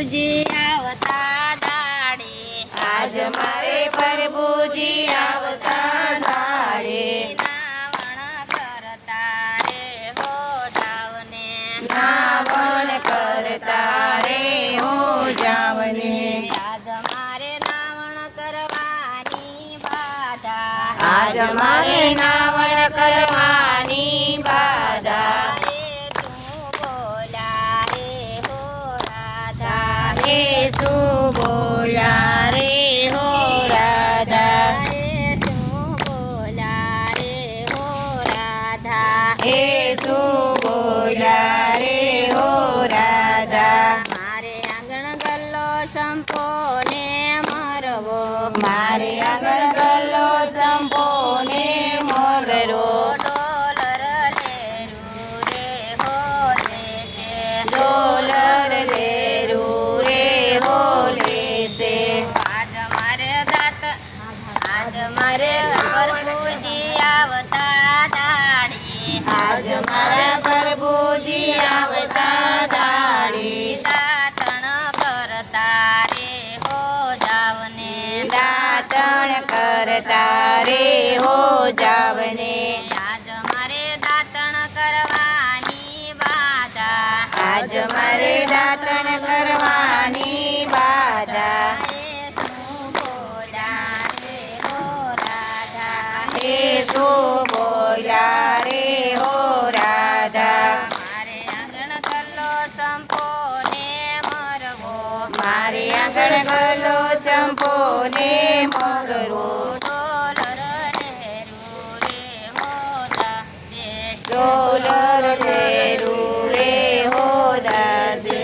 પ્રભુજી આવતા દાડે, આજ મારે પ્રભુજી આવતા દાડે, નાવણ કરતા રે હો જાવને, નાવણ કરતા રે હો જાવને, આજ મારે નાવણ કરવાની બાધા, આજ મારે નાવણ કરવાની બાધા, રે તું બોલ્યા રે હો રાધા, હે શું બોલ્યા રે હો રાધા, રે શું બોલ્યા રે હો રાધા, હે શું બોલ્યા રે હો રાધા, મારે આંગણ ગલ્લો સંપો ને મરવો, મારે આગળ ગલ્લો ચંપો ને મોગરો, ડોલર લેરું રે હો લેશે, ડોલર લેરું રે હો લેશે, આજ મારે પ્રભુજી આવતા દાડી, આજ મારા પ્રભુજી આવતા દાડી, દાતણ કરતા રે હો જાવને, દાતણ કરતા રે હો જાવને, આજ મારે દાતણ કરવાની બાધા, આજ મારે દાતણ કરવાની બાધા, રે શું બોલ્યા રે હો રાધા, હે શું બોલ્યા રે હો રાધા, મારે આંગણ ગલ્લો સંપો ને મરવો, મારે આગળ ગલ્લો